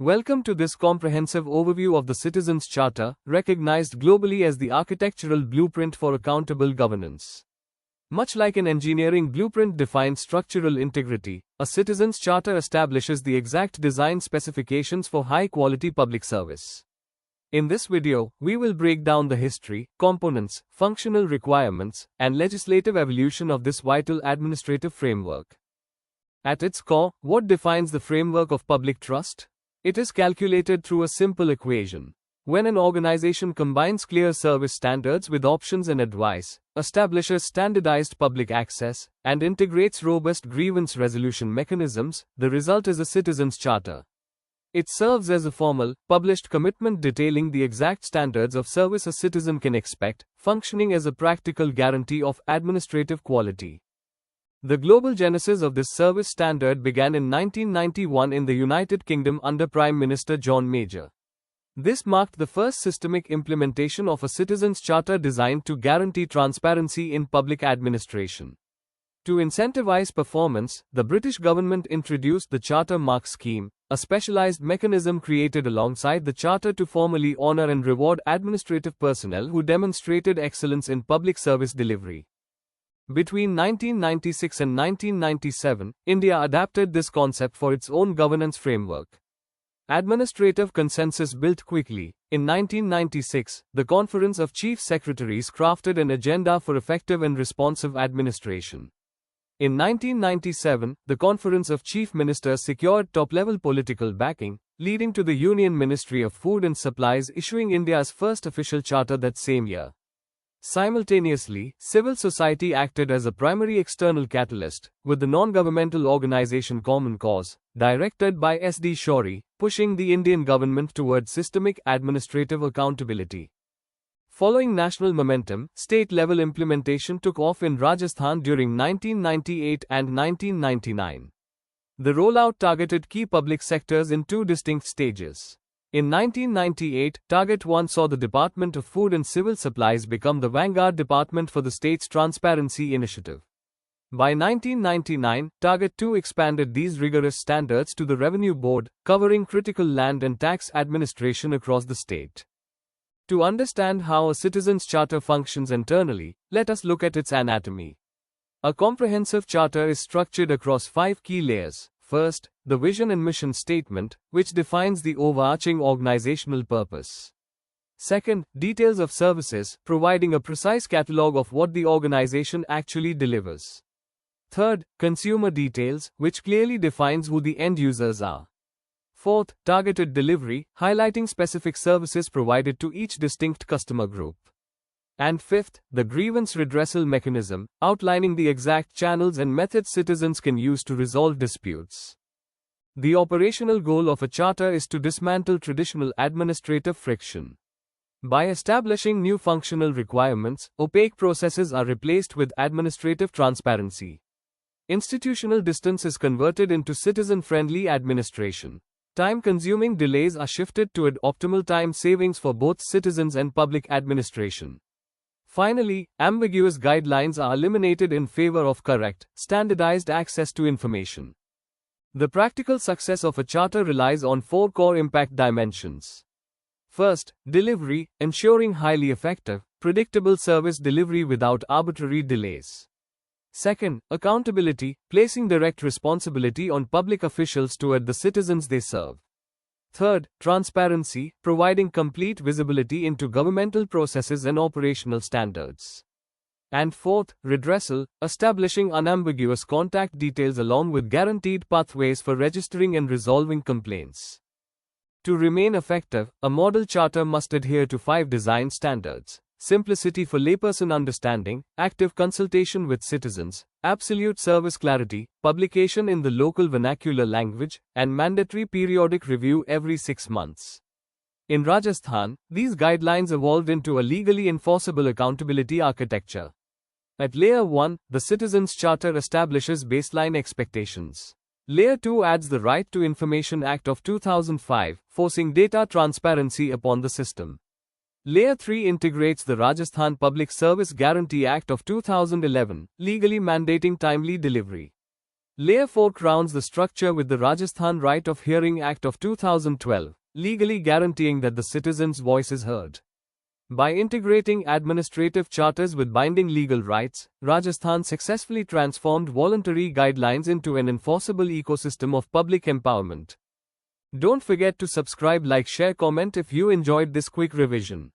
Welcome to this comprehensive overview of the Citizens' Charter, recognized globally as the architectural blueprint for accountable governance. Much like an engineering blueprint defines structural integrity, a Citizens' Charter establishes the exact design specifications for high-quality public service. In this video, we will break down the history, components, functional requirements, and legislative evolution of this vital administrative framework. At its core, what defines the framework of public trust? It is calculated through a simple equation. When an organization combines clear service standards with options and advice, establishes standardized public access, and integrates robust grievance resolution mechanisms, the result is a Citizens' Charter. It serves as a formal, published commitment detailing the exact standards of service a citizen can expect, functioning as a practical guarantee of administrative quality. The global genesis of this service standard began in 1991 in the United Kingdom under Prime Minister John Major. This marked the first systemic implementation of a Citizens' Charter designed to guarantee transparency in public administration. To incentivize performance, the British government introduced the Charter Mark Scheme, a specialized mechanism created alongside the Charter to formally honor and reward administrative personnel who demonstrated excellence in public service delivery. Between 1996 and 1997, India adapted this concept for its own governance framework. Administrative consensus built quickly. In 1996, the Conference of Chief Secretaries crafted an agenda for effective and responsive administration. In 1997, the Conference of Chief Ministers secured top-level political backing, leading to the Union Ministry of Food and Supplies issuing India's first official charter that same year. Simultaneously, civil society acted as a primary external catalyst, with the non-governmental organization Common Cause, directed by S.D. Shourie, pushing the Indian government towards systemic administrative accountability. Following national momentum, state-level implementation took off in Rajasthan during 1998 and 1999. The rollout targeted key public sectors in two distinct stages. In 1998, Target 1 saw the Department of Food and Civil Supplies become the vanguard department for the state's transparency initiative. By 1999, Target 2 expanded these rigorous standards to the Revenue Board, covering critical land and tax administration across the state. To understand how a Citizens' Charter functions internally, let us look at its anatomy. A comprehensive charter is structured across 5 key layers. First, the vision and mission statement, which defines the overarching organizational purpose. Second, details of services, providing a precise catalogue of what the organization actually delivers. Third, consumer details, which clearly defines who the end users are. Fourth, targeted delivery, highlighting specific services provided to each distinct customer group. And fifth, the grievance redressal mechanism, outlining the exact channels and methods citizens can use to resolve disputes. The operational goal of a charter is to dismantle traditional administrative friction. By establishing new functional requirements, opaque processes are replaced with administrative transparency. Institutional distance is converted into citizen-friendly administration. Time-consuming delays are shifted toward optimal time savings for both citizens and public administration. Finally, ambiguous guidelines are eliminated in favor of correct, standardized access to information. The practical success of a charter relies on 4 core impact dimensions. First, delivery, ensuring highly effective, predictable service delivery without arbitrary delays. Second, accountability, placing direct responsibility on public officials toward the citizens they serve. Third, transparency, providing complete visibility into governmental processes and operational standards. And fourth, redressal, establishing unambiguous contact details along with guaranteed pathways for registering and resolving complaints. To remain effective, a model charter must adhere to 5 design standards: simplicity for layperson understanding, active consultation with citizens, absolute service clarity, publication in the local vernacular language, and mandatory periodic review every 6 months. In Rajasthan, these guidelines evolved into a legally enforceable accountability architecture. At Layer 1, the Citizens' Charter establishes baseline expectations. Layer 2 adds the Right to Information Act of 2005, forcing data transparency upon the system. Layer 3 integrates the Rajasthan Public Service Guarantee Act of 2011, legally mandating timely delivery. Layer 4 crowns the structure with the Rajasthan Right of Hearing Act of 2012, legally guaranteeing that the citizens' voice is heard. By integrating administrative charters with binding legal rights, Rajasthan successfully transformed voluntary guidelines into an enforceable ecosystem of public empowerment. Don't forget to subscribe, like, share, comment if you enjoyed this quick revision.